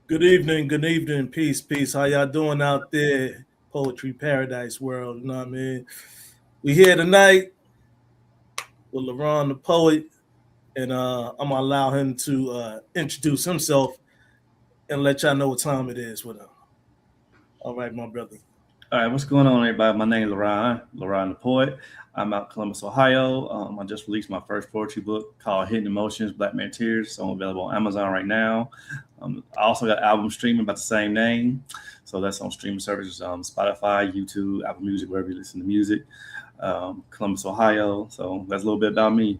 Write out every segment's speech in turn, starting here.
Good evening, peace. How y'all doing out there? Poetry Paradise World, you know what I mean? We here tonight with Laron the poet, and I'm gonna allow him to introduce himself and let y'all know what time it is with him. All right, my brother. All right, what's going on, everybody? My name is Laron the Poet. I'm out in Columbus, Ohio. I just released my first poetry book called Hidden Emotions, Black Man Tears. So I'm available on Amazon right now. I also got an album streaming by the same name. So that's on streaming services, Spotify, YouTube, Apple Music, wherever you listen to music. Columbus, Ohio. So that's a little bit about me.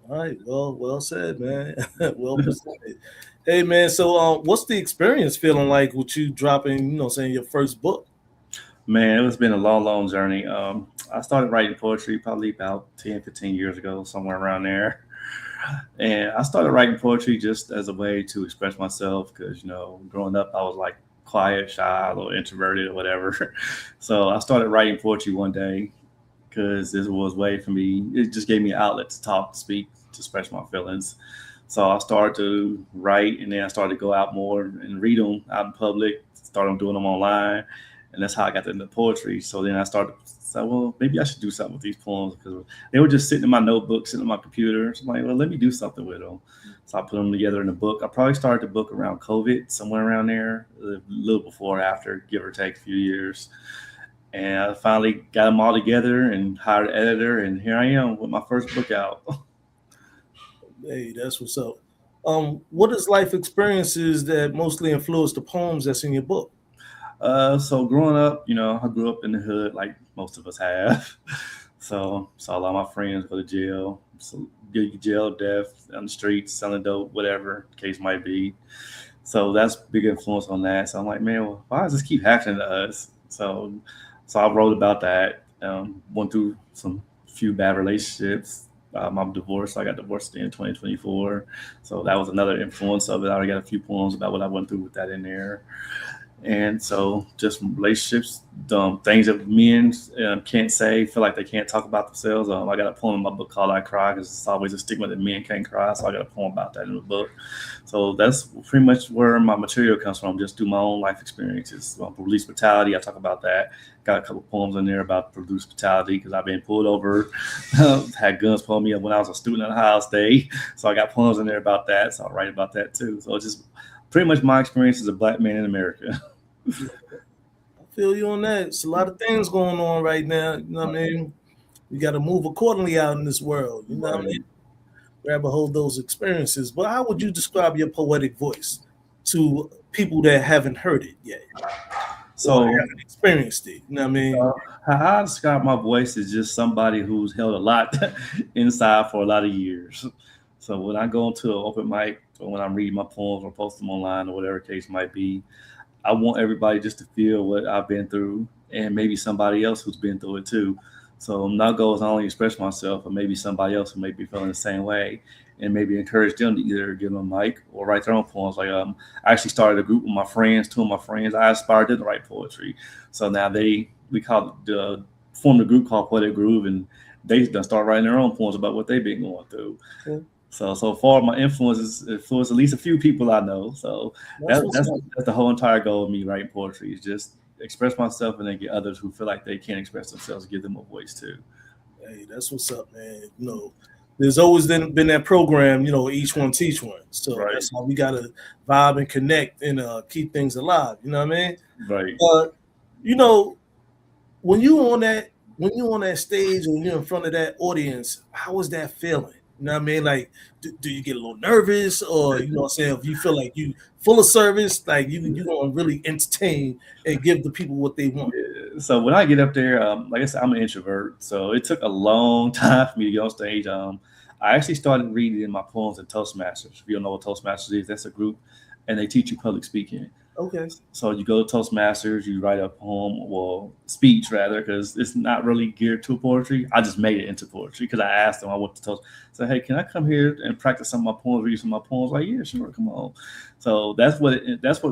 All right, well said, man. Well presented. Hey, man. So, what's the experience feeling like with you dropping, saying your first book? Man, it's been a long, long journey. I started writing poetry probably about 10, 15 years ago, somewhere around there. And I started writing poetry just as a way to express myself because, growing up, I was like quiet, shy, a little introverted or whatever. So I started writing poetry one day because this was a way for me. It just gave me an outlet to talk, to speak, to express my feelings. So I started to write, and then I started to go out more and read them out in public. Started doing them online, and that's how I got into poetry. So then I started to say, well, maybe I should do something with these poems because they were just sitting in my notebook, sitting on my computer. So I'm like, well, let me do something with them. So I put them together in a book. I probably started the book around COVID, somewhere around there, a little before or after, give or take a few years. And I finally got them all together and hired an editor, and here I am with my first book out. Hey, that's what's up. What is life experiences that mostly influence the poems that's in your book? So growing up, I grew up in the hood like most of us have. So saw a lot of my friends go to jail, so get jail, death on the streets, selling dope, whatever the case might be. So that's big influence on that. So I'm like, man, well, why does this keep happening to us? So I wrote about that. Went through some few bad relationships. I'm divorced. I got divorced in 2024. So that was another influence of it. I already got a few poems about what I went through with that in there. And so, just from relationships, things that men can't say, feel like they can't talk about themselves. I got a poem in my book called "I Cry" because it's always a stigma that men can't cry. So I got a poem about that in the book. So that's pretty much where my material comes from, just through my own life experiences. Police brutality, I talk about that. Got a couple poems in there about police brutality because I've been pulled over, had guns pulled me up when I was a student at Ohio State. So I got poems in there about that. So I write about that too. So it's just pretty much my experience as a black man in America. I feel you on that. It's a lot of things going on right now. You know what I mean? We got to move accordingly out in this world. You know what I mean? Right. Grab a hold of those experiences. But how would you describe your poetic voice to people that haven't heard it yet or So haven't experienced it? You know what I mean? uh, how I describe my voice is just somebody who's held a lot inside for a lot of years. So when I go into an open mic or when I'm reading my poems or post them online or whatever case might be, I want everybody just to feel what I've been through and maybe somebody else who's been through it too. So my goal is not only express myself, but maybe somebody else who may be feeling the same way and maybe encourage them to either give them a mic or write their own poems. Like I actually started a group with my friends, two of my friends. I inspired them to write poetry. So now we call it formed a group called Poetic Groove, and they done start writing their own poems about what they've been going through. Yeah, So far, my influence at least a few people I know. So that's what's up. that's the whole entire goal of me writing poetry is just express myself and then get others who feel like they can't express themselves, give them a voice too. Hey, that's what's up, man. There's always been that program, each one teach one. So Right, that's how we gotta vibe and connect and keep things alive. You know what I mean? right. But you know, when you on that stage and you're in front of that audience, how is that feeling? You know what I mean? Like, do you get a little nervous, or what I'm saying, if you feel like you full of service, like you gonna really entertain and give the people what they want? So when I get up there, like I said, I'm an introvert, so it took a long time for me to get on stage. I actually started reading my poems in Toastmasters. If you don't know what Toastmasters is, that's a group, and they teach you public speaking. Okay. So you go to Toastmasters, you write a poem, well, speech rather, because it's not really geared to poetry. I just made it into poetry because I asked them. I went to Toast, said, "Hey, can I come here and practice some of my poems, read some of my poems?" Like, yeah, sure, come on. So that's what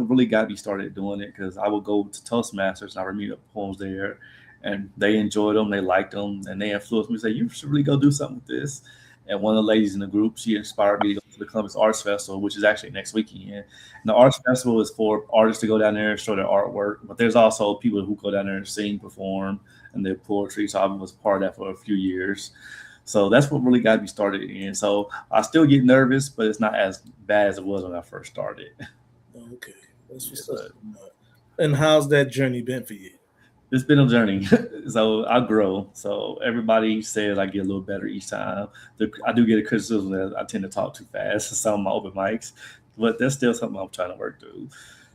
really got me started doing it because I would go to Toastmasters and I would read the poems there, and they enjoyed them, they liked them, and they influenced me to say, "You should really go do something with this." And one of the ladies in the group, she inspired me to go to the Columbus Arts Festival, which is actually next weekend. And the Arts Festival is for artists to go down there and show their artwork, but there's also people who go down there and sing, perform, and their poetry. So I was part of that for a few years. So that's what really got me started in. So I still get nervous, but it's not as bad as it was when I first started. Okay, that's what's up. And how's that journey been for you? It's been a journey. So I grow. So everybody says I get a little better each time. I do get a criticism that I tend to talk too fast. Some of my open mics, but that's still something I'm trying to work through.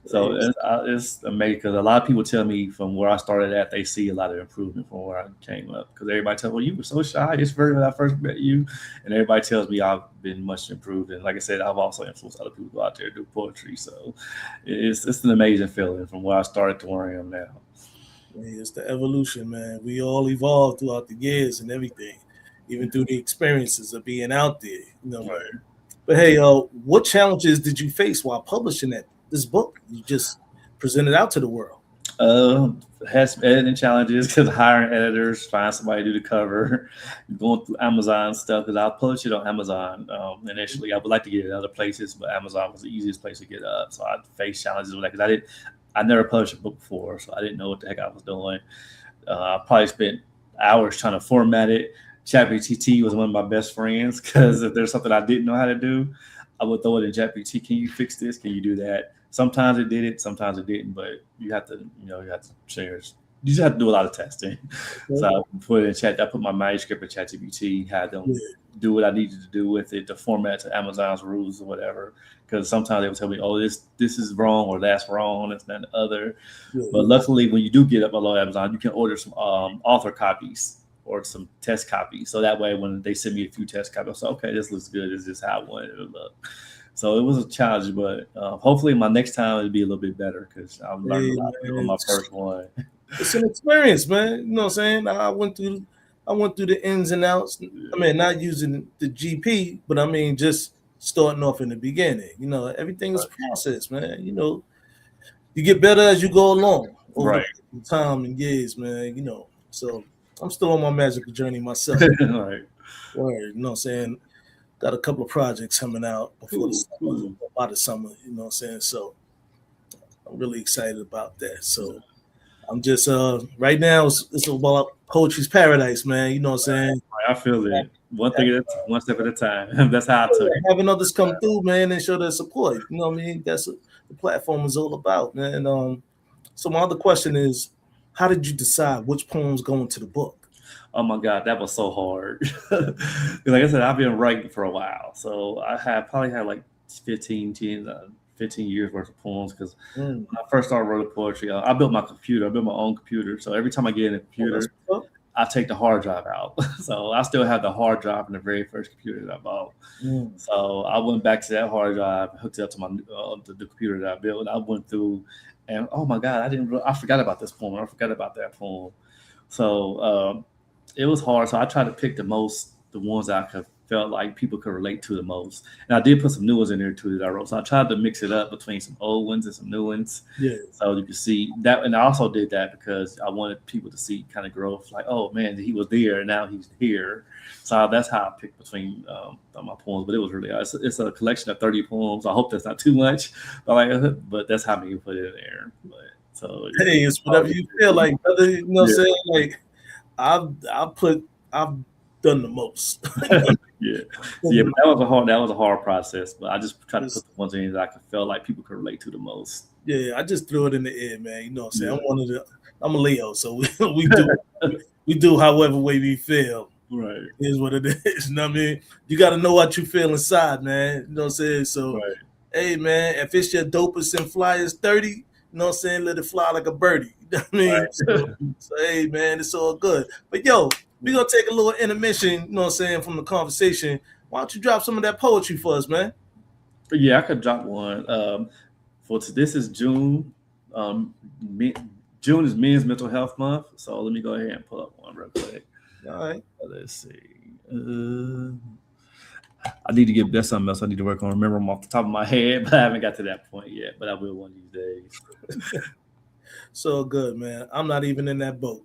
So it's amazing because a lot of people tell me from where I started at, they see a lot of improvement from where I came up. Because everybody tells me, well, you were so shy. It's very when I first met you. And everybody tells me I've been much improved. And like I said, I've also influenced other people to go out there and do poetry. So it's an amazing feeling from where I started to where I am now. It's the evolution, man. We all evolved throughout the years and everything, even through the experiences of being out there, Right. But hey, what challenges did you face while publishing this book you just presented out to the world? Has some editing challenges because hiring editors, find somebody to do the cover, going through Amazon stuff because I'll publish it on Amazon initially. I would like to get it other places, but Amazon was the easiest place to get up. So I faced challenges with that because I never published a book before, so I didn't know what the heck I was doing. I probably spent hours trying to format it. ChatGPT was one of my best friends because if there's something I didn't know how to do, I would throw it in ChatGPT. Can you fix this? Can you do that? Sometimes it did it, sometimes it didn't. But you have to share. You just have to do a lot of testing. So I put it in chat. I put my manuscript in ChatGPT, had them do what I needed to do with it, the format to Amazon's rules or whatever. Because sometimes they would tell me, "Oh, this is wrong or that's wrong, it's not the other." But luckily, when you do get up on Amazon, you can order some author copies or some test copies. So that way, when they send me a few test copies, I'll say, "Okay, this looks good. Is this how I wanted it to look?" So it was a challenge, but hopefully my next time it'll be a little bit better because I've learned a lot on my first one. It's an experience, man. You know what I'm saying? I went through the ins and outs. I mean, not using the GP, but I mean just starting off in the beginning. Everything is process, man. You get better as you go along over time and years, man. So I'm still on my magical journey myself. Right. You know what I'm saying? Got a couple of projects coming out before by the summer, you know what I'm saying? So I'm really excited about that. So I'm just right now it's about poetry's paradise, man. You know what I'm saying? I feel it. One step at a time. That's how I took it. Having others come through, man, and show their support. You know what I mean? That's what the platform is all about, man. So my other question is, how did you decide which poems go into the book? Oh my God, that was so hard. Like I said, I've been writing for a while. So I probably had like 15 years worth of poems because when I first started writing poetry, I built my computer. I built my own computer. So every time I get in a computer, I take the hard drive out. So I still have the hard drive in the very first computer that I bought. So I went back to that hard drive, hooked it up to my the computer that I built. I went through and oh my God, I forgot about this poem. I forgot about that poem. So it was hard. So I tried to pick the ones that I felt like people could relate to the most. And I did put some new ones in there too that I wrote. So I tried to mix it up between some old ones and some new ones. Yeah. So you can see that. And I also did that because I wanted people to see kind of growth. Like, oh man, he was there and now he's here. So that's how I picked between my poems. But it was really, it's a collection of 30 poems. I hope that's not too much, but that's how many put it in there. But so hey, it's whatever you feel like, brother. You know what I'm saying? Like I've done the most. Yeah, but that was a hard process. But I just tried to put the ones in that I felt like people could relate to the most. Yeah, I just threw it in the air, man. You know what I'm saying? I'm a Leo, so we do however way we feel. Right. Is what it is. You know what I mean? You got to know what you feel inside, man. You know what I'm saying? So, hey, man, if it's your dopest and flyest 30, you know what I'm saying? Let it fly like a birdie. You know what I mean? Right. So, hey, man, it's all good. But, yo, we're going to take a little intermission, you know what I'm saying, from the conversation. Why don't you drop some of that poetry for us, man? Yeah, I could drop one. This is June. June is Men's Mental Health Month. So let me go ahead and pull up one real quick. All right. Let's see. I need to get that's something else I need to work on. Remember them off the top of my head, but I haven't got to that point yet. But I will one of these days. So good, man. I'm not even in that boat.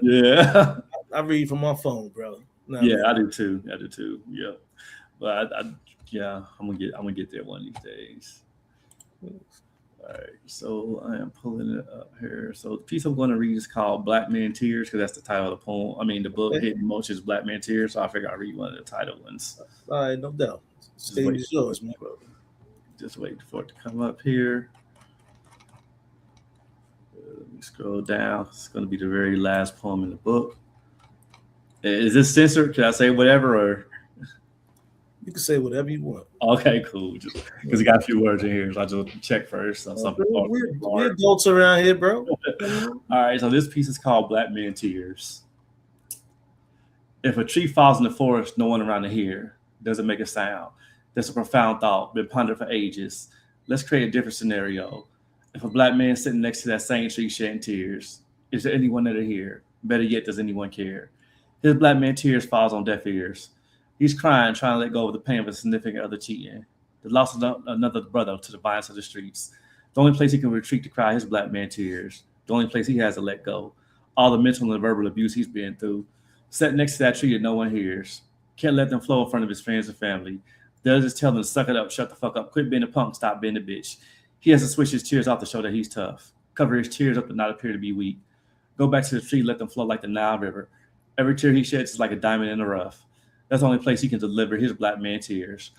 Yeah. I read from my phone, bro. You know Know what I Yeah, mean? I do too. I do too. Yeah, but yeah, I'm gonna get there one of these days. All right, so I am pulling it up here. So the piece I'm going to read is called "Black Man Tears" because that's the title of the poem. I mean, the book Okay. Hidden Emotions, Black Man Tears. So I figure I'll read one of the title ones. All right, no doubt. Just Stage wait, is yours, man. just wait for it to come up here. Let me scroll down. It's going to be the very last poem in the book. Is this censored? Can I say whatever? Or You can say whatever you want. okay, cool. Just because it got a few words in here, so I just check first. So something We adults around here, bro. All right, so this piece is called "Black Man Tears." If a tree falls in the forest, no one around to hear. Doesn't make a sound. That's a profound thought, been pondered for ages. Let's create a different scenario. If a black man sitting next to that same tree shedding tears, is there anyone that'll hear? Better yet, does anyone care? His black man tears falls on deaf ears. He's crying, trying to let go of the pain of a significant other cheating. The loss of another brother to the violence of the streets. The only place he can retreat to cry his black man tears. The only place he has to let go. All the mental and verbal abuse he's been through. Sat next to that tree that no one hears. Can't let them flow in front of his friends and family. They'll just tell him to suck it up, shut the fuck up, quit being a punk, stop being a bitch. He has to switch his tears off to show that he's tough. Cover his tears up to not appear to be weak. Go back to the tree, let them flow like the Nile River. Every tear he sheds is like a diamond in the rough. That's the only place he can deliver his black man tears.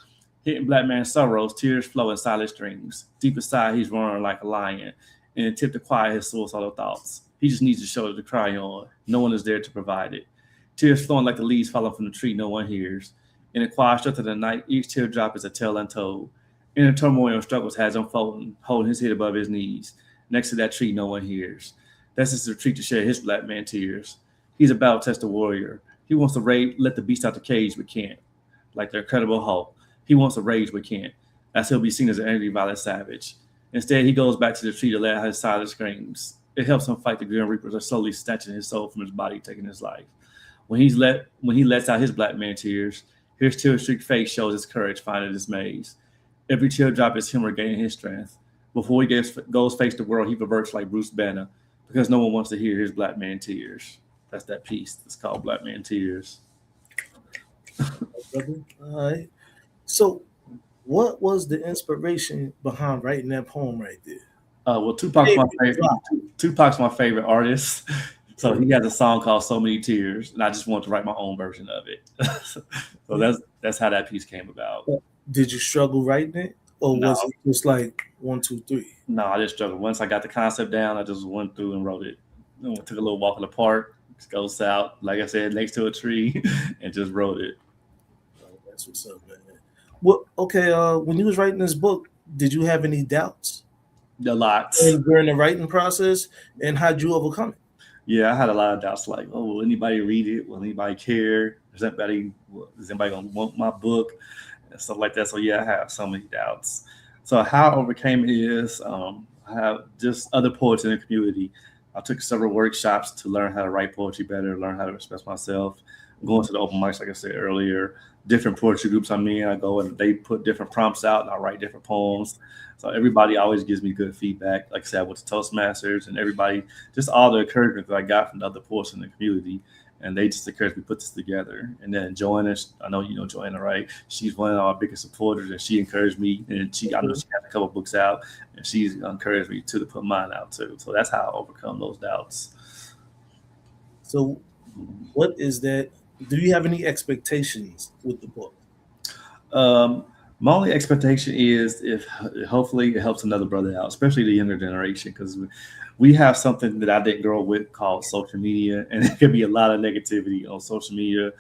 Hitting black man's sorrows, tears flow in silent strings. Deep inside, he's roaring like a lion, and in tip to quiet his suicidal thoughts. He just needs a shoulder to cry on. No one is there to provide it. Tears flowing like the leaves falling from the tree no one hears. In the quiet strength of the night, each teardrop is a tale untold. Inner turmoil and struggles has unfolding, holding his head above his knees. Next to that tree, no one hears. That's his retreat to shed his black man tears. He's a battle-tested warrior. He wants to let the beast out the cage, but can't. Like the Incredible Hulk. He wants to rage, but can't. As he'll be seen as an angry, violent savage. Instead, he goes back to the tree to let out his silent screams. It helps him fight the Grim Reapers that are slowly snatching his soul from his body, taking his life. When he lets out his black man tears, his tear-streaked face shows his courage, finding dismays. Every teardrop is him regaining his strength. Before he goes face the world, he perverts like Bruce Banner because no one wants to hear his black man tears. That's that piece. It's called Black Man Tears. All right. So, what was the inspiration behind writing that poem right there? Well, Tupac's my favorite artist. So he has a song called "So Many Tears," and I just wanted to write my own version of it. So that's how that piece came about. Did you struggle writing it, or was it just like 1, 2, 3? No, I just struggled. Once I got the concept down, I just went through and wrote it. Took a little walk in the park, just go south, like I said, next to a tree, and just wrote it. Oh, that's what's up, man. Well, okay. When you was writing this book, did you have any doubts? A lot. During the writing process, and how'd you overcome it? Yeah, I had a lot of doubts. Like, oh, will anybody read it? Will anybody care? Is anybody gonna want my book and stuff like that? So yeah, I have so many doubts. So how I overcame it is I have just other poets in the community. I took several workshops to learn how to write poetry better, learn how to express myself. Going to the open mics, like I said earlier, different poetry groups I'm in, I go and they put different prompts out and I write different poems. So everybody always gives me good feedback. Like I said, I went to Toastmasters and everybody, just all the encouragement that I got from the other poets in the community. And they just encouraged me to put this together. And then Joanna, I know you know Joanna, right? She's one of our biggest supporters, and she encouraged me. And I know she has a couple books out, and she's encouraged me to put mine out too. So that's how I overcome those doubts. So, what is that? Do you have any expectations with the book? My only expectation is if hopefully it helps another brother out, especially the younger generation, because we have something that I didn't grow up with called social media, and there can be a lot of negativity on social media.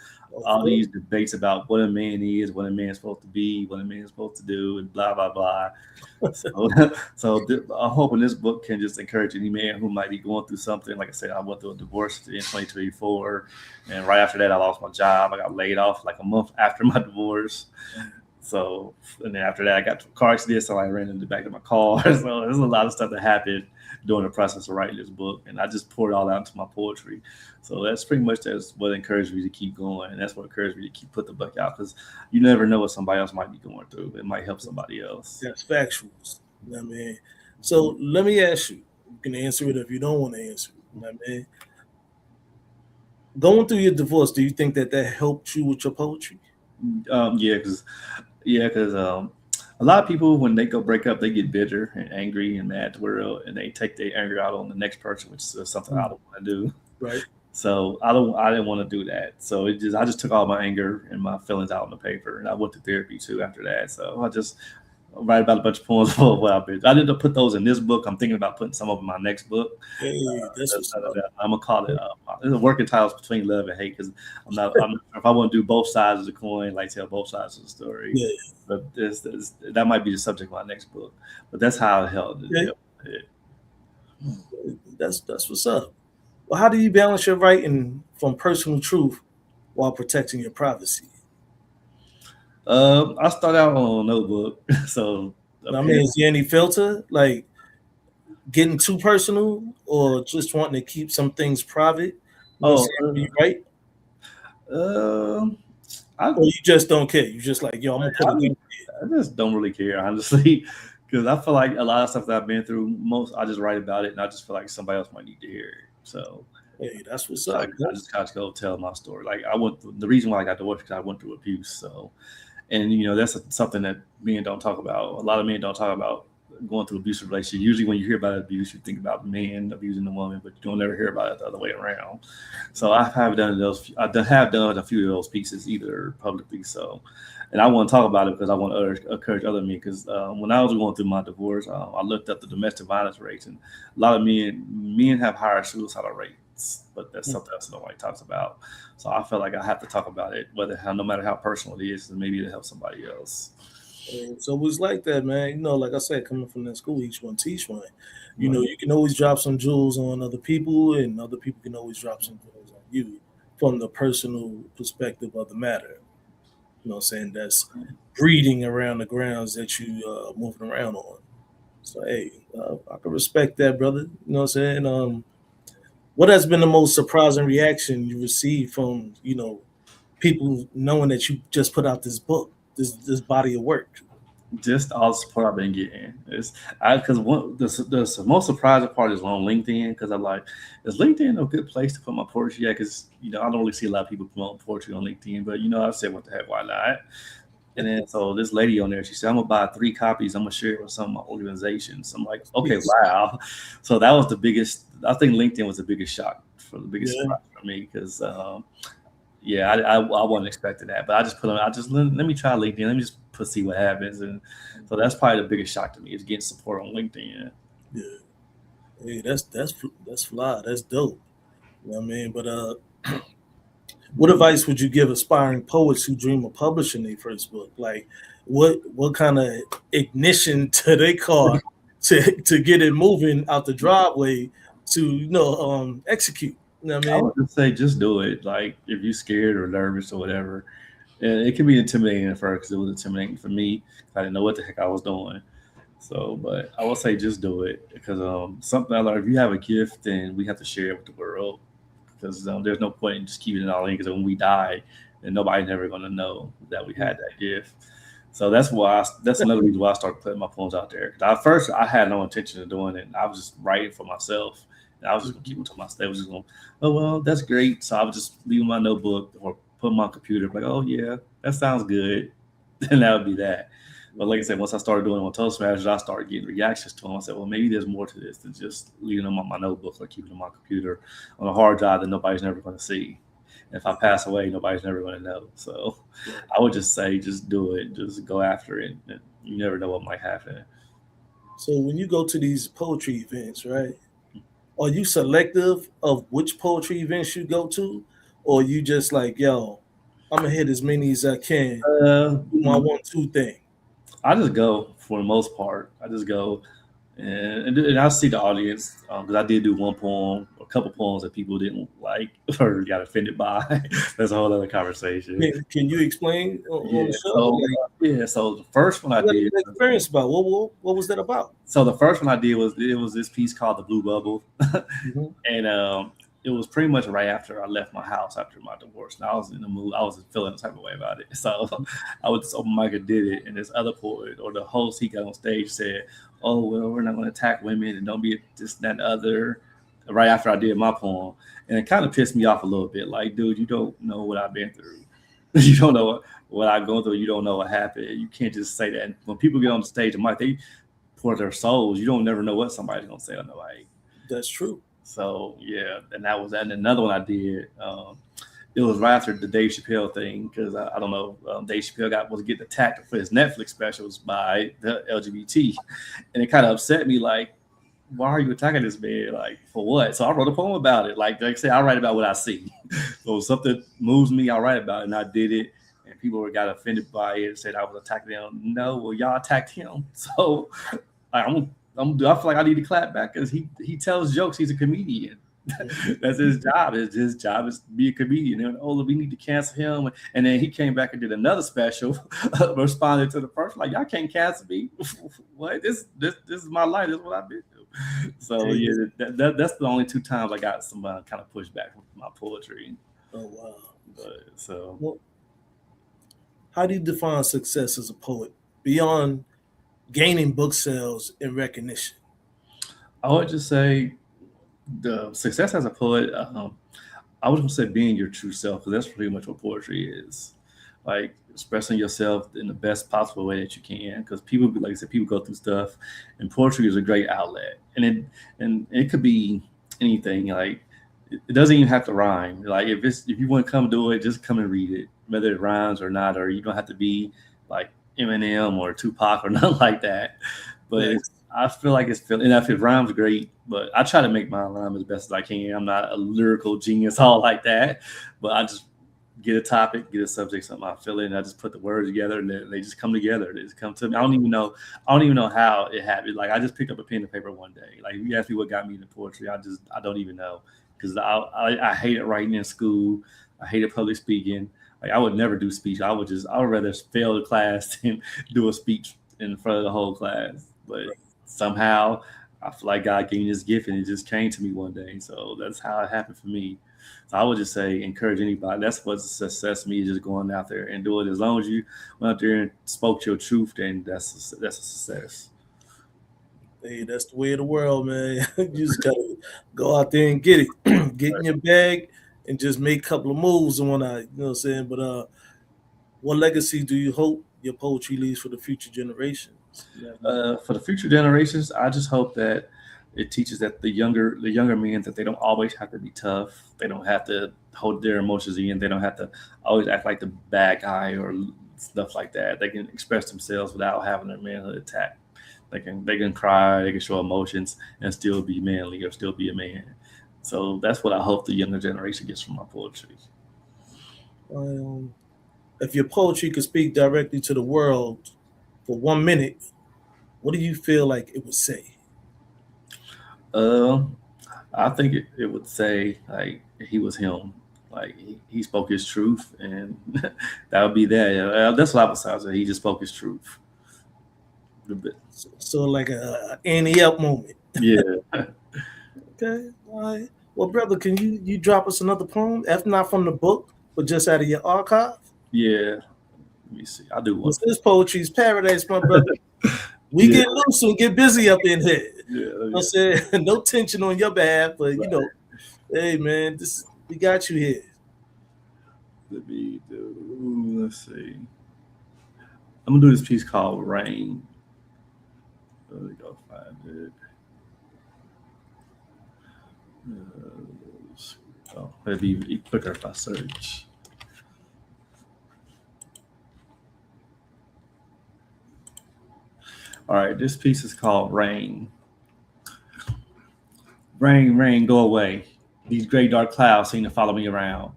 All these debates about what a man is, what a man's supposed to be, what a man's supposed to do, and blah blah blah. So I'm hoping this book can just encourage any man who might be going through something. Like I said, I went through a divorce in 2024, and right after that, I lost my job. I got laid off like a month after my divorce. So, and then after that, I got to a car accident, so I ran in the back of my car. So there's a lot of stuff that happened during the process of writing this book, and I just poured it all out into my poetry. So that's pretty much what encouraged me to keep going, and that's what encouraged me to keep put the book out, because you never know what somebody else might be going through. It might help somebody else. That's factuals. You know what I mean? So let me ask you. You can answer it if you don't want to answer it. You know what I mean? Going through your divorce, do you think that that helped you with your poetry? Yeah, because a lot of people when they go break up, they get bitter and angry and mad at the world, and they take their anger out on the next person, which is something I Mm, don't want to do. right. So I didn't want to do that. So I just took all my anger and my feelings out on the paper, and I went to therapy too after that. So I just write about a bunch of poems for a while. But I didn't put those in this book. I'm thinking about putting some of them in my next book. Hey, that's what's up. I'm gonna call it. It's a working titles between love and hate because I'm not sure if I want to do both sides of the coin, like tell both sides of the story. Yeah, But that might be the subject of my next book. But that's how I held yeah, it. that's what's up. Well, how do you balance your writing from personal truth while protecting your privacy? I start out on a notebook, so a I pen. mean, is there any filter like getting too personal, or just wanting to keep some things private? You know what I'm Oh, saying? When you write, um, I or you just don't care. You just like, yo, I'm gonna put it in. I just don't really care, honestly, because I feel like a lot of stuff that I've been through, most I just write about it, and I just feel like somebody else might need to hear it. So Hey, that's what's I, up. I just got to go tell my story. Like the reason why I got divorced because I went through abuse. So, and that's something that men don't talk about. A lot of men don't talk about going through abusive relationship. Usually, when you hear about abuse, you think about men abusing the woman, but you don't ever hear about it the other way around. So I have done those. Have done a few of those pieces either publicly. So, and I want to talk about it because I want to encourage other men. Because when I was going through my divorce, I looked up the domestic violence rates, and a lot of men have higher suicidal rates, but that's something else nobody talks about. So I felt like I have to talk about it, no matter how personal it is, and maybe to help somebody else. And so it's like that, man. Like I said, coming from that school, each one teach one. Right. You can always drop some jewels on other people, and other people can always drop some jewels on you from the personal perspective of the matter. What I'm saying? That's breeding around the grounds that you moving around on. So hey, I can respect that, brother. You know what I'm saying? What has been the most surprising reaction you received from people knowing that you just put out this book, this body of work? Just all the support I've been getting. It's because one the most surprising part is on LinkedIn because I'm like, is LinkedIn a good place to put my poetry? Yeah, because I don't really see a lot of people promote poetry on LinkedIn, but I said, what the heck, why not? And then so this lady on there, she said, I'm gonna buy 3 copies. I'm gonna share it with some of my organizations. I'm like, okay, Yes. wow. So that was the biggest. I think LinkedIn was the biggest shock for the biggest Yeah. surprise for me because yeah, I wasn't expecting that, but I just put on. I just let me try LinkedIn. Let me just see what happens, and so that's probably the biggest shock to me is getting support on LinkedIn. Yeah. Hey, that's fly. That's dope. You know what I mean? But what advice would you give aspiring poets who dream of publishing their first book? Like, what kind of ignition to their car to get it moving out the driveway to execute? You know what I I mean? would just say just do it. Like if you're scared or nervous or whatever, and it can be intimidating at first because it was intimidating for me. I didn't know what the heck I was doing. So, but I will say just do it because something I learned: if you have a gift, then we have to share it with the world. Because there's no point in just keeping it all in. Because when we die, then nobody's never going to know that we had that gift. So that's another reason why I started putting my poems out there. 'Cause at first, I had no intention of doing it. I was just writing for myself, and I was just gonna keep them to myself. I was just going, oh well, that's great. So I would just leave my notebook or put my computer, like, oh yeah, that sounds good. And that would be that. But like I said, once I started doing it on Toastmasters, I started getting reactions to them. I said, well, maybe there's more to this than just leaving them on my notebook or keeping them on my computer on a hard drive that nobody's never going to see. And if I pass away, nobody's never going to know. So I would just say, just do it, just go after it. And you never know what might happen. So when you go to these poetry events, right? Are you selective of which poetry events you go to, or you just like, yo, I'm gonna hit as many as I can, Uh, do my 1-2 thing? I just go for the most part. I just go and I see the audience because I did do one poem, a couple poems that people didn't like or got offended by. That's a whole other conversation. Can you explain on Yeah. the show? So Like, so the first one I what did. the experience about? What was that about? So the first one I did was it was this piece called the Blue Bubble, Mm-hmm. and it was pretty much right after I left my house after my divorce. And I was in the mood. I was feeling the type of way about it. So I was just open mic and did it. And this other poet or the host he got on stage said, "Oh well, we're not going to attack women and don't be this that and the other." right after I did my poem, and it kind of pissed me off a little bit. Like, dude, you don't know what I've been through. You don't know what I've gone through. You don't know what happened. You can't just say that. And when people get on the stage and mic, they pour their souls. You don't never know what somebody's gonna say on the mic. That's true. So yeah, and that was that. And another one I did. It was right after the Dave Chappelle thing because I don't know. Dave Chappelle was getting attacked for his Netflix specials by the LGBT, and it kind of upset me. Like, why are you attacking this man? Like, for what? So I wrote a poem about it. Like I said, I write about what I see. So if something moves me, I write about it, and I did it. And people got offended by it and said I was attacking them. No, well, y'all attacked him. So I feel like I need to clap back because he tells jokes. He's a comedian. That's his job. His job is to be a comedian. And we need to cancel him. And then he came back and did another special, responding to the first, like, y'all can't cancel me. What? This is my life. This is what I've been through. So yeah, that's the only 2 times I got some kind of pushback from my poetry. Oh wow. But so, well, how do you define success as a poet beyond gaining book sales and recognition? I would just say the success as a poet, I would say being your true self, because that's pretty much what poetry is. Like expressing yourself in the best possible way that you can. Because people, like I said, people go through stuff, and poetry is a great outlet. And it could be anything. Like it doesn't even have to rhyme. Like if you want to come do it, just come and read it, whether it rhymes or not. Or you don't have to be like Eminem or Tupac or nothing like that. But I feel like and if it rhymes, great. But I try to make my rhyme as best as I can. I'm not a lyrical genius, all like that. But I just get a topic, get a subject, something I feel it, and I just put the words together, and they just come together. They just come to me. I don't even know how it happened. Like I just picked up a pen and paper one day. Like you asked me what got me into poetry, I don't even know, because I hated writing in school. I hated public speaking. Like I would never do speech. I would rather fail the class than do a speech in front of the whole class. But somehow I feel like God gave me this gift, and it just came to me one day. So that's how it happened for me. So I would just say, encourage anybody. That's what success to me is, just going out there and do it. As long as you went out there and spoke your truth, then that's a success. Hey, that's the way of the world, man. You just gotta go out there and get it, get in your bag, and just make a couple of moves and whatnot. You know what I'm saying? But what legacy do you hope your poetry leaves for the future generations? For the future generations, I just hope that it teaches that the younger men, that they don't always have to be tough. They don't have to hold their emotions in. They don't have to always act like the bad guy or stuff like that. They can express themselves without having their manhood attacked. They can cry, they can show emotions, and still be manly or still be a man. So that's what I hope the younger generation gets from my poetry. If your poetry could speak directly to the world for 1 minute, what do you feel like it would say? I think it would say like he was him. Like he spoke his truth, and that would be that. That's what I would say. He just spoke his truth. So like a Annie up moment. Yeah. Okay. All right. Well, brother, can you drop us another poem? If not from the book, but just out of your archive? Yeah. Let me see. I'll do one. This poetry's paradise, my brother. We get loose and get busy up in here. Yeah. You know what I'm saying? No tension on your behalf, but you know, hey man, we got you here. Let me do. Let's see. I'm gonna do this piece called Rain. Let me go find it. It'd be quicker if I search. All right, this piece is called Rain. Rain, rain, go away. These gray dark clouds seem to follow me around.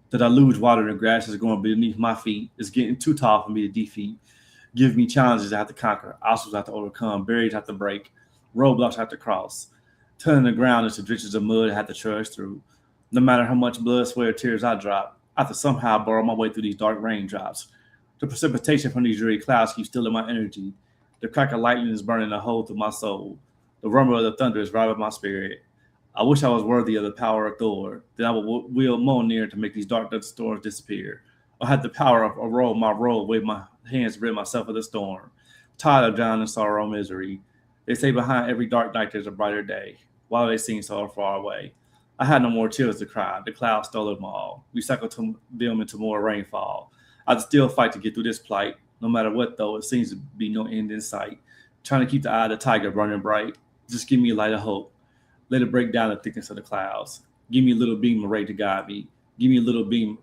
The deluge water in the grass is growing beneath my feet. It's getting too tall for me to defeat. Give me challenges I have to conquer, obstacles I have to overcome, barriers I have to break, roadblocks I have to cross. Turning the ground into ditches of mud I have to trudge through. No matter how much blood, sweat, or tears I drop, I have to somehow burrow my way through these dark raindrops. The precipitation from these dreary clouds keeps stealing my energy. The crack of lightning is burning a hole through my soul. The rumble of the thunder is robbing my spirit. I wish I was worthy of the power of Thor. Then I would wield Mjolnir to make these dark storms disappear. I had the power of roll my roll, wave my hands to rid myself of the storm. Tired of drowning in sorrow and misery. They say behind every dark night there's a brighter day. Why do they seem so far away? I had no more tears to cry. The clouds stole them all. We cycled them into more rainfall. I'd still fight to get through this plight. No matter what, though, it seems to be no end in sight. Trying to keep the eye of the tiger burning bright. Just give me a light of hope. Let it break down the thickness of the clouds. Give me a little beam of ray to guide me. Give me a little beam.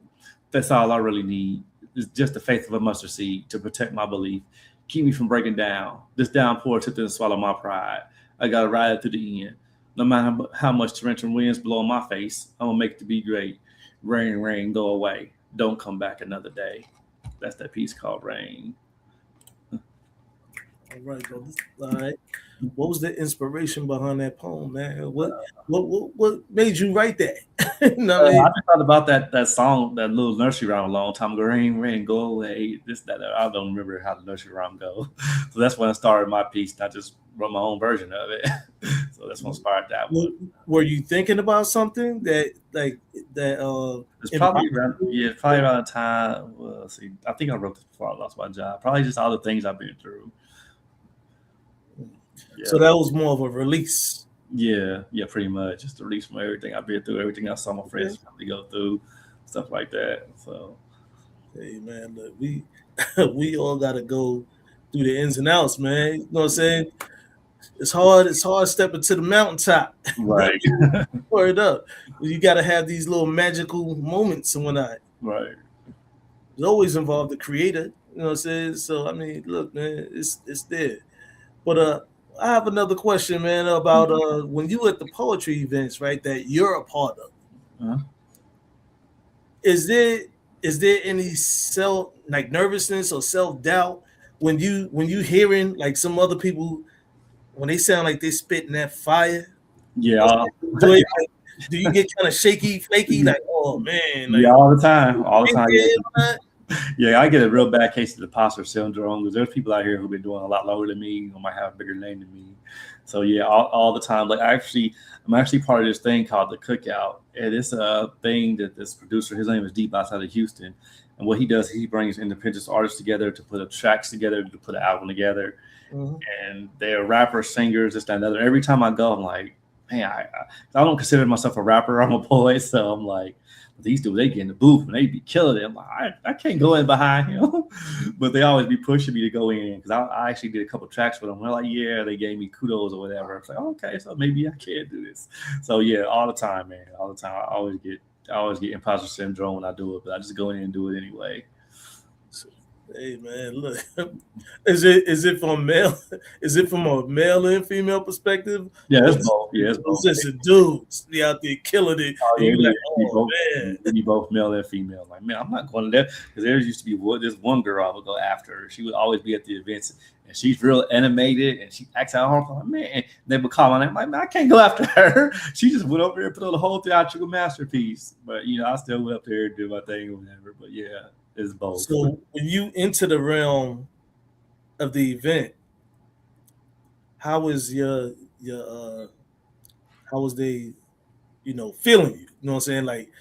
That's all I really need. It's just the faith of a mustard seed to protect my belief. Keep me from breaking down. This downpour attempted to swallow my pride. I gotta ride it to the end. No matter how much torrential winds blow in my face, I'm gonna make it to be great. Rain, rain, go away. Don't come back another day. That's that piece called Rain. All right, bro. All right. What was the inspiration behind that poem, man? What made you write that? You know what I mean? I just thought about that song, that little nursery rhyme a long time ago. Rain, rain, go away. This, that. I don't remember how the nursery rhyme goes. So that's when I started my piece. And I just wrote my own version of it. So that's what inspired that one. Were you thinking about something that It's probably around the time. Well, let's see, I think I wrote this before I lost my job. Probably just all the things I've been through. Yeah. So that was more of a release. Yeah, pretty much. Just a release from everything I've been through, everything I saw my friends probably go through, stuff like that. So, hey man, look, we all gotta go through the ins and outs, man. You know what I'm saying? It's hard stepping to the mountaintop. Right. Word up. You gotta have these little magical moments and whatnot. Right. It's always involved the creator. You know what I'm saying? So I mean, look, man, it's there. But I have another question, man, about when you at the poetry events, right, that you're a part of. Uh-huh. Is there any nervousness or self-doubt when you hearing like some other people when they sound like they spitting that fire? Yeah. Do you get kind of shaky, flaky, like, oh man? Like, yeah, all the time. Yeah, I get a real bad case of imposter syndrome because there's people out here who've been doing a lot longer than me, who might have a bigger name than me. So yeah, all the time. Like I'm actually part of this thing called the Cookout, and it's a thing that this producer, his name is Deep outside of Houston, and what he does, he brings independent artists together to put up tracks together, to put an album together, and they're rappers, singers, this, that, and other. Every time I go, I'm like, man, I don't consider myself a rapper. I'm a poet, so I'm like, these dudes, they get in the booth and they be killing it. I'm like, I can't go in behind him, but they always be pushing me to go in because I actually did a couple tracks with them. They're like, yeah, they gave me kudos or whatever. I was like, okay, so maybe I can do this. So yeah, all the time, man, all the time. I always get imposter syndrome when I do it, but I just go in and do it anyway. Hey man, look, is it from male? Is it from a male and female perspective? Yeah, it's both. Yeah, it's both. It's just dudes be out there killing it. Oh, yeah, be both male and female. Like, man, I'm not going to that because there used to be this one girl I would go after. She would always be at the events, and she's real animated, and she acts out hard. Like, man, they would call my name. Like, man, I can't go after her. She just went over there and put on the whole theatrical masterpiece. But I still went up there and do my thing or whatever. But yeah. Is both. So when you enter the realm of the event, how is how was they, feeling you? You know what I'm saying? Like,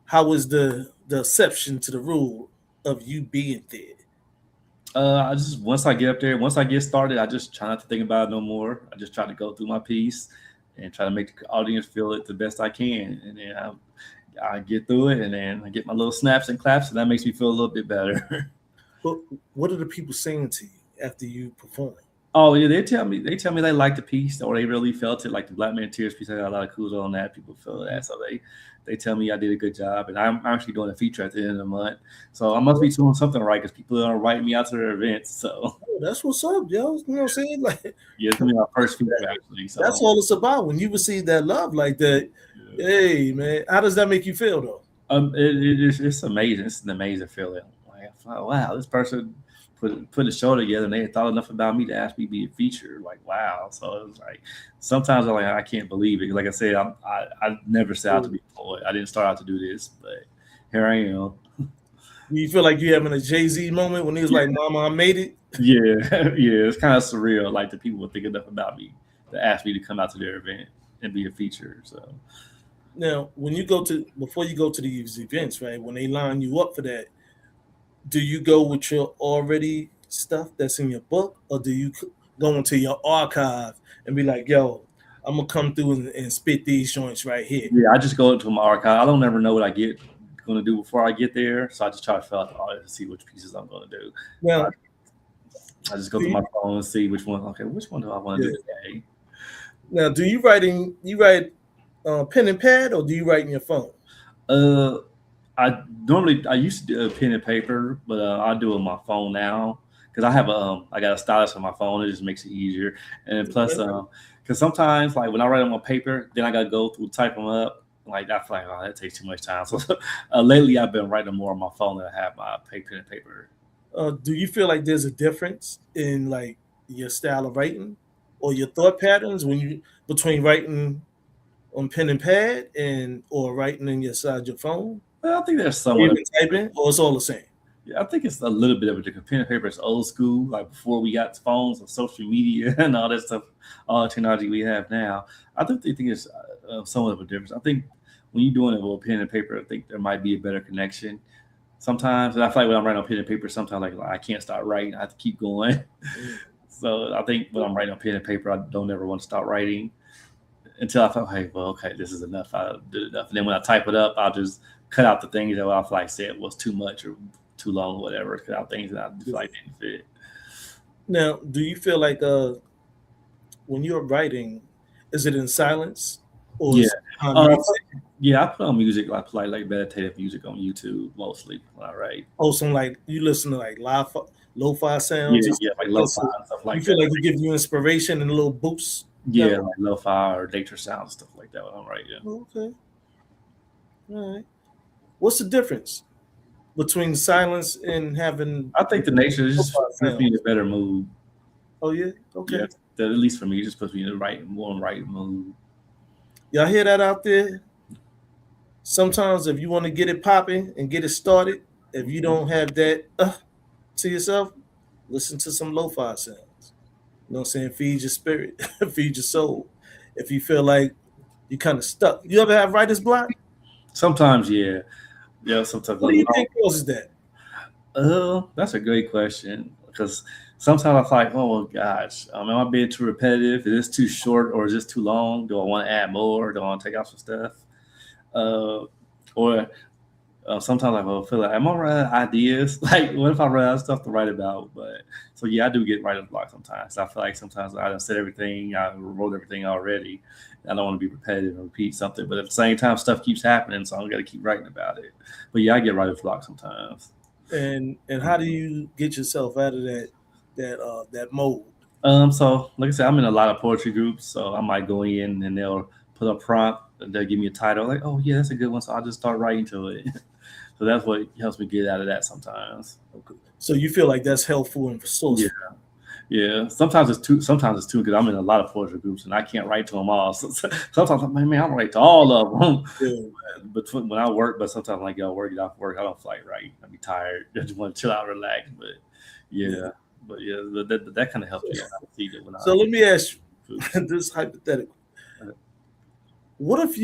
how was the exception to the rule of you being there? I just once I get up there, once I get started, I just try not to think about it no more. I just try to go through my piece and try to make the audience feel it the best I can, and then I get through it, and then I get my little snaps and claps, and that makes me feel a little bit better. But what are the people saying to you after you perform? Oh yeah, they tell me they like the piece, or they really felt it. Like the Black Man Tears piece, I got a lot of kudos on that. People feel that, so they tell me I did a good job, and I'm actually doing a feature at the end of the month, so I must be doing something right because people are inviting me out to their events. So that's what's up, yo. You know what I'm saying? Like, yeah, it's gonna be my first feature actually. So that's all it's about. When you receive that love like that. Hey man, how does that make you feel though? It's amazing. It's an amazing feeling. Like, wow, this person put a show together and they had thought enough about me to ask me to be a feature. Like, wow. So it was like sometimes I'm like, I can't believe it. Like I said, I never set out to be a poet. I didn't start out to do this, but here I am. You feel like you having a Jay-Z moment when he was like, "Mama, I made it." Yeah, it's kind of surreal. Like the people would think enough about me to ask me to come out to their event and be a feature. So. Now, before you go to these events, right? When they line you up for that, do you go with your already stuff that's in your book, or do you go into your archive and be like, "Yo, I'm gonna come through and spit these joints right here. Yeah, I just go into my archive. I don't ever know what I get going to do before I get there, so I just try to fill out the audit to see which pieces I'm going to do. So Now, I just go do through my you, phone and see which one. Okay, which one do I want to yeah. do today? Now, do you writing? You write pen and pad, or do you write in your phone? Uh, I used to do pen and paper, but I do it on my phone now because I got a stylus on my phone. It just makes it easier, and plus Okay. because sometimes like when I write them on paper, then I got to go through type them up. Like I feel like oh that takes too much time. So lately I've been writing more on my phone than I have my pen and paper. Do you feel like there's a difference in like your style of writing or your thought patterns when you between writing on pen and pad and or writing in your side your phone Well, I think there's or somewhat of even typing, or it's all the same? yeah, I think it's a little bit of a different. Pen and paper is old school, like before we got phones and social media and all that stuff, all the technology we have now. I think it's somewhat of a difference. I think when you're doing it with pen and paper, I think there might be a better connection. Sometimes, and I feel like when I'm writing on pen and paper, sometimes like I can't start writing. I have to keep going. Mm. So I think when I'm writing on pen and paper, I don't ever want to stop writing until I felt, hey, well, okay, this is enough. I did enough. And then when I type it up, I'll just cut out the things that I feel like said was too much or too long or whatever. Cut out things that I feel like didn't fit. Now, do you feel like when you're writing, is it in silence or Yeah. is it Uh, music? yeah, I put on music. I play like meditative music on YouTube mostly when I write. Oh, some like you listen to like lo-fi Yeah, sounds and yeah, stuff like like that. lo-fi So and stuff you like feel that. like you give you inspiration and a little boost. That Yeah, like lo-fi or nature sounds stuff like that when I'm writing. okay, all right. What's the difference between silence and having I think the nature lo-fi just puts me in a sounds? better mood. Oh yeah, Yeah, okay. at least for me, it just puts me in the right mood. Y'all hear that out there? Sometimes if you want to get it popping and get it started, if you don't have that to yourself, listen to some lo-fi sounds. You know what I'm saying? Feed your spirit, feed your soul. If you feel like you kind of stuck, you ever have writer's block? Sometimes, yeah, yeah. Sometimes, What do you think causes that? that's a great question because sometimes I feel like, oh gosh, am I being too repetitive? Is this too short or is this too long? Do I want to add more? Do I want to take out some stuff? Uh, or sometimes I will feel like, am I running out of ideas? Like, what if I run out of stuff to write about? But so yeah, I do get writer's block sometimes. I feel like sometimes I done said everything, I wrote everything already. I don't want to be repetitive and repeat something, but at the same time, stuff keeps happening, so I'm got to keep writing about it. But yeah, I get writer's block sometimes. And how do you get yourself out of that mode? So like I said, I'm in a lot of poetry groups, so I might go in and they'll put a prompt, and they'll give me a title, like, oh yeah, that's a good one. So I'll just start writing to it. So that's what helps me get out of that sometimes. Okay. So you feel like that's helpful and Yeah, resourceful. yeah. Sometimes it's too. Sometimes it's too because I'm in a lot of poetry groups and I can't write to them all. So sometimes I'm like, man, I don't write to all of them. Yeah. But when I work, but sometimes when I get off work, I don't feel like writing. I be tired. I just want to chill out, relax. But Yeah. yeah, that kind of helps me. So, I see that when I so let me ask groups. you this hypothetical. What if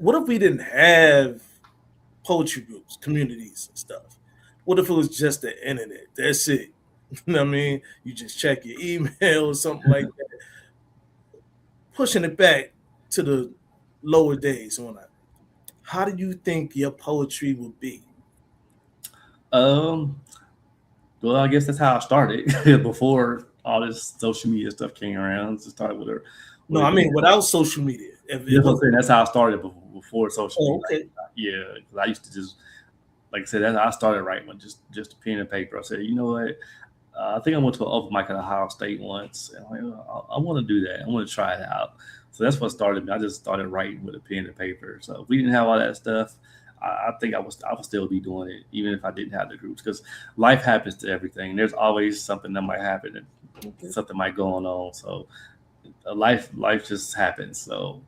what if we didn't have poetry groups, communities and stuff? What if it was just the internet? That's it. You know what I mean? You just check your email or something like that. Pushing it back to the lower days on it. How do you think your poetry would be? Um, well, I guess that's how I started before all this social media stuff came around. To start No, with I a mean without social media. If it That's what I'm was, saying. That's how I started before social oh, media. okay. Yeah, because I used to just like I said, that's how I started writing with just a pen and paper. I said, you know what? I think I went to an open mic at Ohio State once, and I want to do that. I want to try it out. So that's what started me. I just started writing with a pen and paper. So if we didn't have all that stuff, I think I would still be doing it, even if I didn't have the groups, because life happens to everything. There's always something that might happen, and Okay. something might go on. So life just happens. So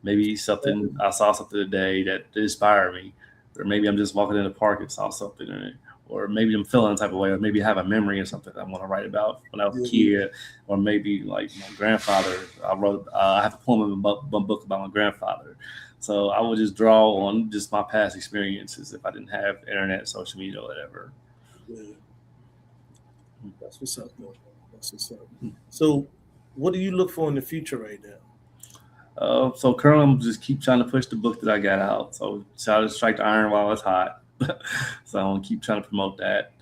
maybe something I saw something today that inspired me, or maybe I'm just walking in the park and saw something in it, or maybe I'm feeling a type of way, or maybe I have a memory or something I want to write about when I was a Yeah. kid, or maybe like my grandfather. I wrote I have a poem in one book about my grandfather. So I would just draw on just my past experiences if I didn't have internet, social media, or whatever. Yeah. That's what's up, though. That's what's up. So, what do you look for in the future right now? So currently, I'm just keep trying to push the book that I got out. So try to strike the iron while it's hot. So I'm gonna keep trying to promote that.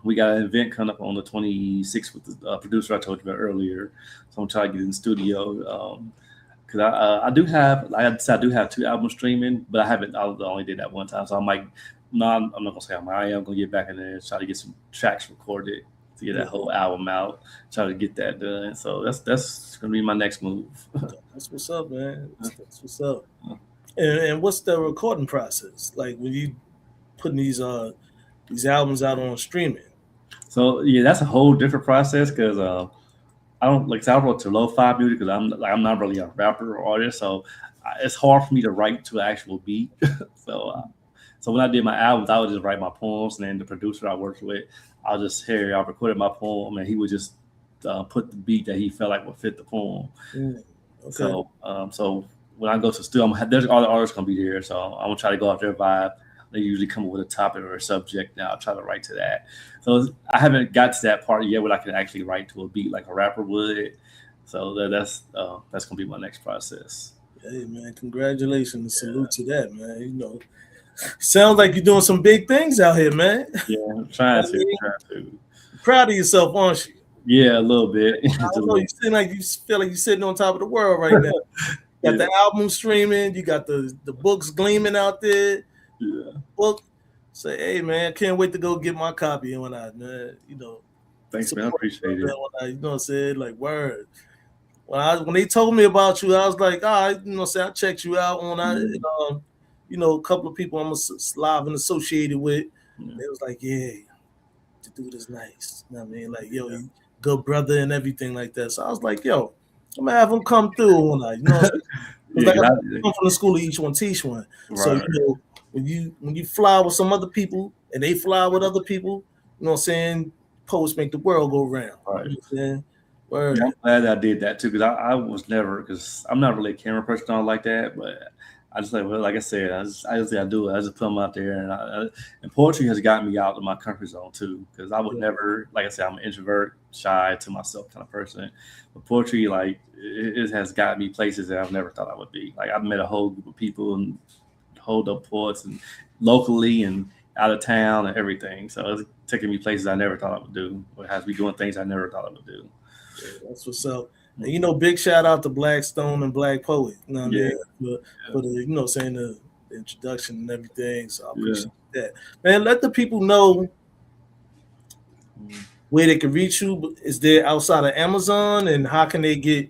We got an event coming up on the 26th with the producer I told you about earlier. So I'm trying to get in the studio. Because I do have, like I said, I do have 2 albums streaming, but I haven't. I only did that one time, so I might. No, I'm not gonna say I am gonna get back in there and try to get some tracks recorded to get that whole album out. Try to get that done. So that's gonna be my next move. That's what's up, man. That's what's up. And what's the recording process like when you putting these albums out on streaming? So yeah, that's a whole different process because I don't like. I wrote to lo-fi music because I'm not really a rapper or artist, so it's hard for me to write to an actual beat. so so when I did my albums, I would just write my poems, and then the producer I worked with, I recorded my poem, and he would just put the beat that he felt like would fit the poem. Okay. So when I go to the studio, there's all the artists gonna be there, so I'm gonna try to go off their vibe. They usually come up with a topic or a subject. Now I'll try to write to that. So I haven't got to that part yet where I can actually write to a beat like a rapper would. So that's gonna be my next process. Hey man, congratulations. Salute to that, man. You know, sounds like you're doing some big things out here, man. Yeah, I'm trying to. Proud of yourself, aren't you? Yeah, a little bit. I don't know. You seem like you feel like you're sitting on top of the world right now. You got the album streaming. You got the books gleaming out there. Yeah. Well, say, hey man, can't wait to go get my copy and whatnot, man. You know. Thanks, man. I appreciate it. You know what I'm saying? Like word. When they told me about you, I was like, all right, say I checked you out on a couple of people I'm live and associated with. Yeah. They was like, yeah, the dude is nice. You know what I mean? Like, yo, he good brother and everything like that. So I was like, yo, I'm gonna have him come through when I, like I come from the school of each one teach one. Right. So when you fly with some other people and they fly with other people, you know what I'm saying? Poets make the world go round. Right. You know what I'm saying? Yeah, I'm glad I did that too because I was never because I'm not really a camera person like that, but I just like I said, I just do it. I just put them out there, and poetry has gotten me out of my comfort zone too because I would never, like I said, I'm an introvert, shy to myself kind of person, but poetry like it has got me places that I've never thought I would be. Like I've met a whole group of people and whole up poets and locally and out of town and everything. So it's taking me places I never thought I would do. It has me doing things I never thought I would do. Yeah, that's what's up. And big shout out to Blackstone and Black Poet. You know what I mean? For the saying the introduction and everything. So I appreciate that. Man, let the people know where they can reach you. Is there outside of Amazon, and how can they get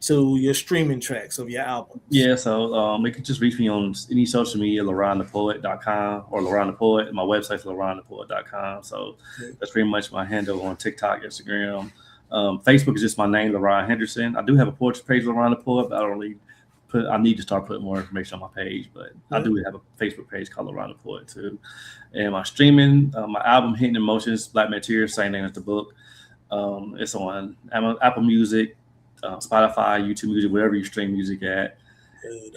to your streaming tracks of your albums? Yeah, so they can just reach me on any social media, laronthepoet.com or Laron the Poet. My website's laronthepoet.com. So that's pretty much my handle on TikTok, Instagram. Facebook is just my name, Laron Henderson. I do have a poetry page, Laron the Poet, but I need to start putting more information on my page. But I do have a Facebook page called Laron the Poet too. And my streaming, my album Hidden Emotions, Black Material, same name as the book. It's on Apple Music, Spotify, YouTube Music, wherever you stream music at.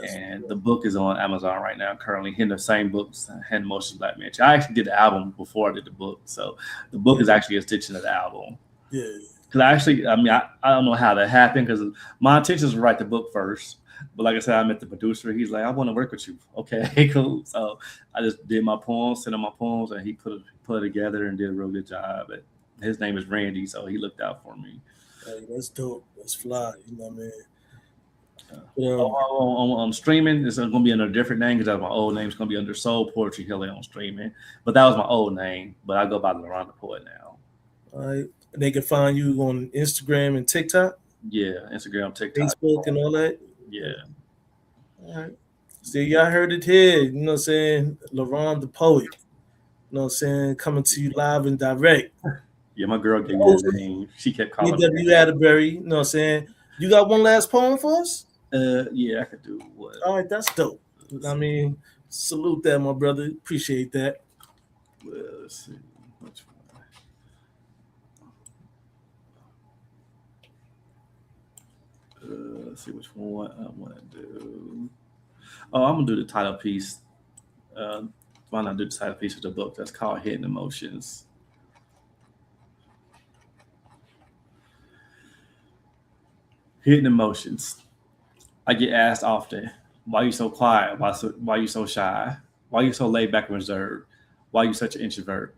And the book is on Amazon right now, currently in the same books, Hidden Emotions, Black Material. I actually did the album before I did the book. So the book is actually a stitching of the album. Yeah. Because I don't know how that happened because my intention was to write the book first. But like I said, I met the producer. He's like, I want to work with you. Okay, cool. So I just did my poems, sent him my poems, and he put it together and did a real good job. But his name is Randy, so he looked out for me. Hey, that's dope. That's fly. You know what I mean? On streaming, it's going to be under a different name because my old name is going to be under Soul Poetry Hilly on streaming. But that was my old name. But I go by Laron the Poet now. All right. They can find you on Instagram and TikTok? Yeah, Instagram, TikTok. Facebook and all that? Yeah. All right. So y'all heard it here. You know what I'm saying? Laron the Poet. You know what I'm saying? Coming to you live and direct. Yeah, my girl gave me that name. She kept calling me. V.I.V.E. Atterbury. You know what I'm saying? You got one last poem for us? Yeah, I could do what? All right, that's dope. I mean, salute that, my brother. Appreciate that. Well, let's see. Which one? Let's see which one I want to do. Oh, I'm gonna do the title piece. Why not do the title piece of the book? That's called Hidden Emotions. Hidden Emotions. I get asked often, why you so quiet? Why you so shy? Why you so laid back and reserved? Why you such an introvert?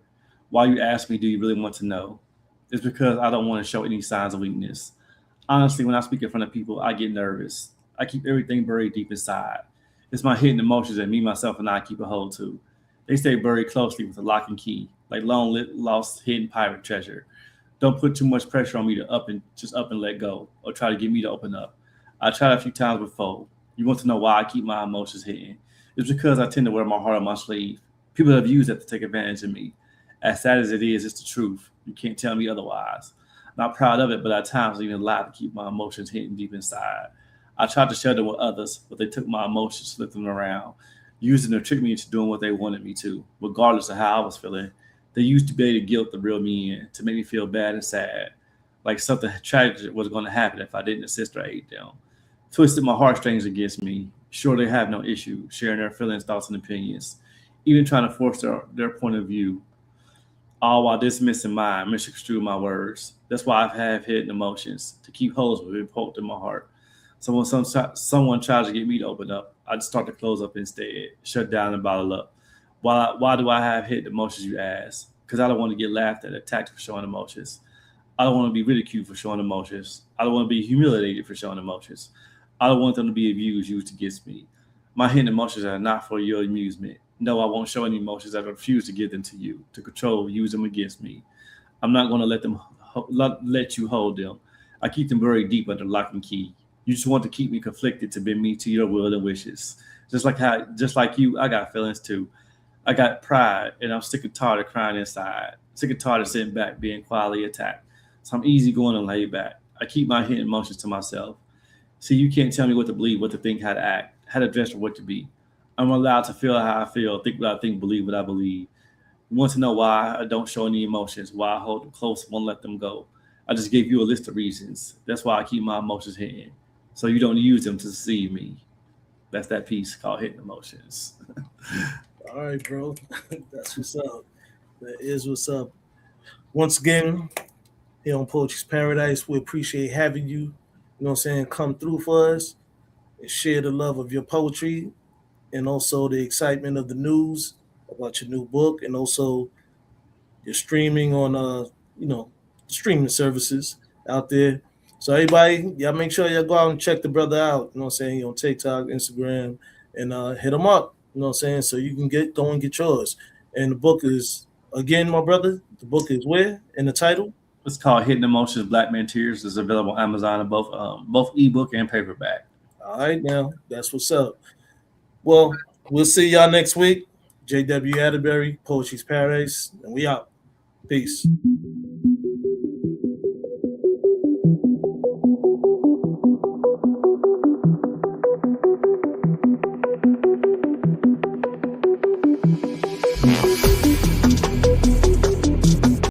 Why you ask me, do you really want to know? It's because I don't want to show any signs of weakness. Honestly, when I speak in front of people, I get nervous. I keep everything buried deep inside. It's my hidden emotions that me, myself, and I keep a hold to. They stay buried closely with a lock and key, like lost hidden pirate treasure. Don't put too much pressure on me to up and let go, or try to get me to open up. I tried a few times before. You want to know why I keep my emotions hidden? It's because I tend to wear my heart on my sleeve. People have used that to take advantage of me. As sad as it is, it's the truth. You can't tell me otherwise. Not proud of it, but at times I even lie to keep my emotions hidden deep inside. I tried to share them with others, but they took my emotions, flipped them around, using them to trick me into doing what they wanted me to, regardless of how I was feeling. They used to be able to guilt the real me in, to make me feel bad and sad, like something tragic was going to happen if I didn't assist or aid them. Twisted my heartstrings against me. Sure, they have no issue sharing their feelings, thoughts, and opinions, even trying to force their point of view, all while dismissing mine, misconstrue my words. That's why I have hidden emotions, to keep holes that have been poked in my heart. So when someone tries to get me to open up, I just start to close up instead, shut down and bottle up. Why do I have hidden emotions, you ask? Because I don't want to get laughed at, attacked for showing emotions. I don't want to be ridiculed for showing emotions. I don't want to be humiliated for showing emotions. I don't want them to be abused, used against me. My hidden emotions are not for your amusement. No, I won't show any emotions. I refuse to give them to you, to control, use them against me. I'm not going to let you hold them. I keep them buried deep under lock and key. You just want to keep me conflicted to bend me to your will and wishes. Just like you, I got feelings too. I got pride, and I'm sick and tired of crying inside. Sick and tired of sitting back, being quietly attacked. So I'm easy going and laid back. I keep my hidden emotions to myself. See, you can't tell me what to believe, what to think, how to act, how to dress, or what to be. I'm allowed to feel how I feel, think what I think, believe what I believe. You want to know why I don't show any emotions, why I hold them close, won't let them go. I just gave you a list of reasons. That's why I keep my emotions hidden, so you don't use them to deceive me. That's that piece called hidden emotions. All right, bro. That's what's up. That is what's up. Once again, here on Poetry's Paradise, we appreciate having you. You know what I'm saying? Come through for us and share the love of your poetry and also the excitement of the news about your new book and also your streaming on you know, streaming services out there. So everybody, y'all make sure y'all go out and check the brother out, you know what I'm saying, on TikTok, Instagram, and hit him up, you know what I'm saying, so you can go and get yours. And the book is again, my brother, the book is where? In the title? It's called Hidden Emotions, Black Men Tears. It's available on Amazon in both ebook and paperback. All right now, that's what's up. Well, we'll see y'all next week. JW Atterbury, Poetry's Paradise, and we out. Peace.